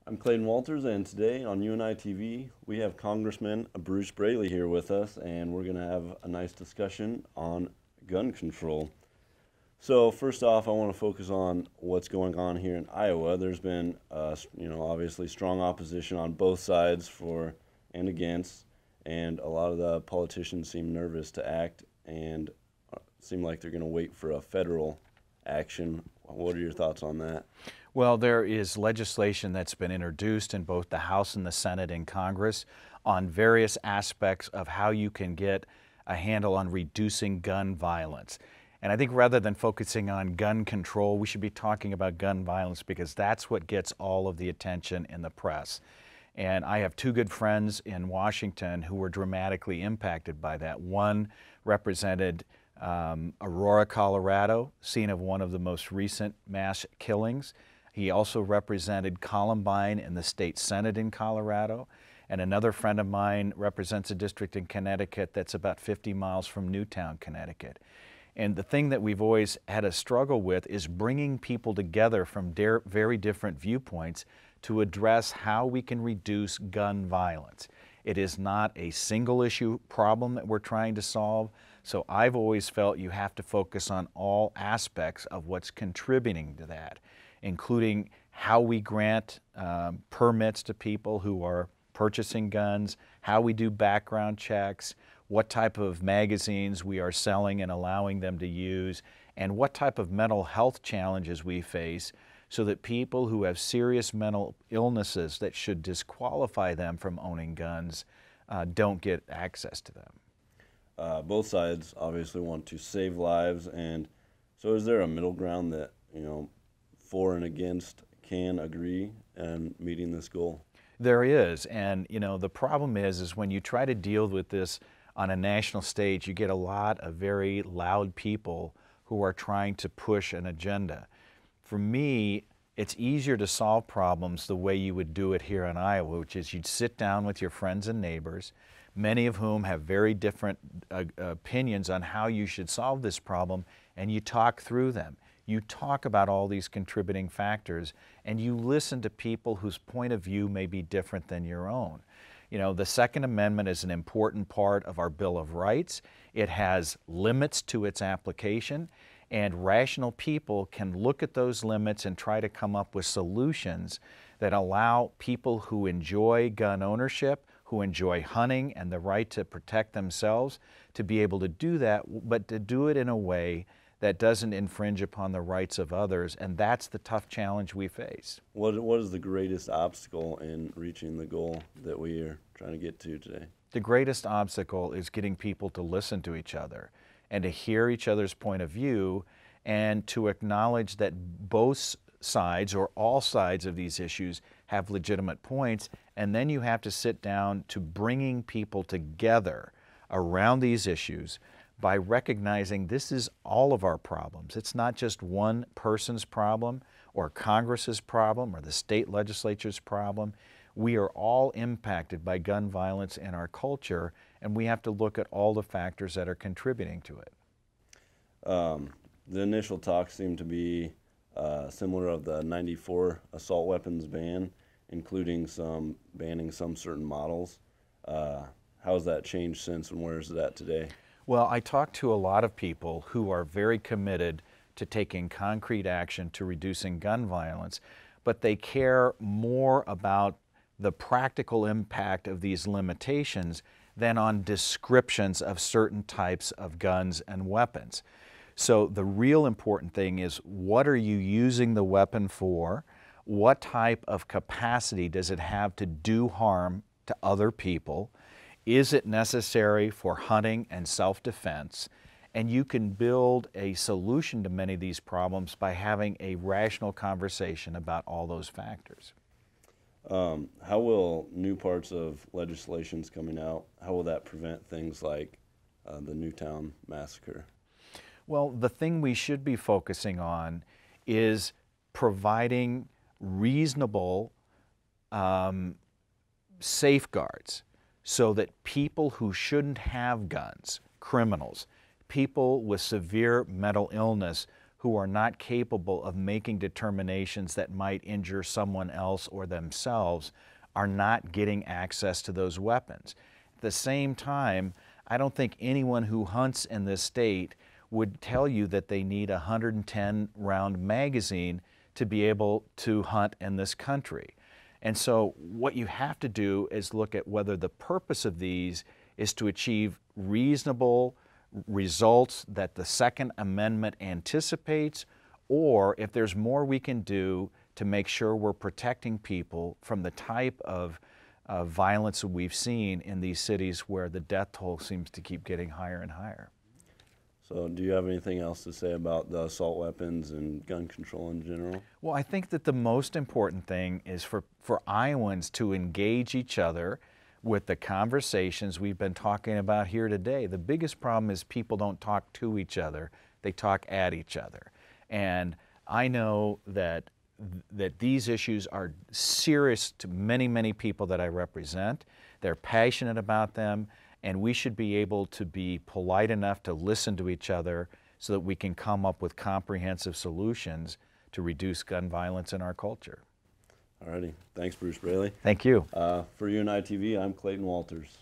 I'm Clayton Walters, and today on UNI-TV we have Congressman Bruce Braley here with us, and we're going to have a nice discussion on gun control. So first off, I want to focus on what's going on here in Iowa. There's been, obviously strong opposition on both sides for and against, and a lot of the politicians seem nervous to act and seem like they're going to wait for a federal action. What are your thoughts on that? Well, there is legislation that's been introduced in both the House and the Senate and Congress on various aspects of how you can get a handle on reducing gun violence. And I think rather than focusing on gun control, we should be talking about gun violence because that's what gets all of the attention in the press. And I have two good friends in Washington who were dramatically impacted by that. One represented Aurora, Colorado, scene of one of the most recent mass killings. He also represented Columbine in the state Senate in Colorado. And another friend of mine represents a district in Connecticut that's about 50 miles from Newtown, Connecticut. And the thing that we've always had a struggle with is bringing people together from very different viewpoints to address how we can reduce gun violence. It is not a single issue problem that we're trying to solve. So I've always felt you have to focus on all aspects of what's contributing to that, including how we grant permits to people who are purchasing guns, how we do background checks, what type of magazines we are selling and allowing them to use, and what type of mental health challenges we face so that people who have serious mental illnesses that should disqualify them from owning guns don't get access to them. Both sides obviously want to save lives, and so is there a middle ground that, for and against can agree in meeting this goal? There is, and the problem is when you try to deal with this on a national stage, you get a lot of very loud people who are trying to push an agenda. For me, it's easier to solve problems the way you would do it here in Iowa, which is you'd sit down with your friends and neighbors, many of whom have very different opinions on how you should solve this problem, and you talk through them. You talk about all these contributing factors, and you listen to people whose point of view may be different than your own. The Second Amendment is an important part of our Bill of Rights. It has limits to its application, and rational people can look at those limits and try to come up with solutions that allow people who enjoy gun ownership, who enjoy hunting and the right to protect themselves, to be able to do that, but to do it in a way that doesn't infringe upon the rights of others, and that's the tough challenge we face. What is the greatest obstacle in reaching the goal that we are trying to get to today? The greatest obstacle is getting people to listen to each other and to hear each other's point of view and to acknowledge that both sides or all sides of these issues have legitimate points, and then you have to sit down to bringing people together around these issues by recognizing this is all of our problems. It's not just one person's problem or Congress's problem or the state legislature's problem. We are all impacted by gun violence in our culture, and we have to look at all the factors that are contributing to it. The initial talks seem to be similar of the '94 assault weapons ban, including banning some certain models. How's that changed since, and where is it at today? Well, I talk to a lot of people who are very committed to taking concrete action to reducing gun violence, but they care more about the practical impact of these limitations than on descriptions of certain types of guns and weapons. So the real important thing is, what are you using the weapon for? What type of capacity does it have to do harm to other people? Is it necessary for hunting and self-defense? And you can build a solution to many of these problems by having a rational conversation about all those factors. How will new parts of legislations coming out, how will that prevent things like the Newtown massacre? Well, the thing we should be focusing on is providing reasonable safeguards so that people who shouldn't have guns, criminals, people with severe mental illness who are not capable of making determinations that might injure someone else or themselves are not getting access to those weapons. At the same time, I don't think anyone who hunts in this state would tell you that they need a 110-round magazine to be able to hunt in this country. And so what you have to do is look at whether the purpose of these is to achieve reasonable results that the Second Amendment anticipates, or if there's more we can do to make sure we're protecting people from the type of violence that we've seen in these cities where the death toll seems to keep getting higher and higher. So do you have anything else to say about the assault weapons and gun control in general? Well, I think that the most important thing is for Iowans to engage each other with the conversations we've been talking about here today. The biggest problem is people don't talk to each other, they talk at each other. And I know that these issues are serious to many, many people that I represent. They're passionate about them, and we should be able to be polite enough to listen to each other so that we can come up with comprehensive solutions to reduce gun violence in our culture. Alrighty, thanks Bruce Braley. Thank you. For UNI-TV, I'm Clayton Walters.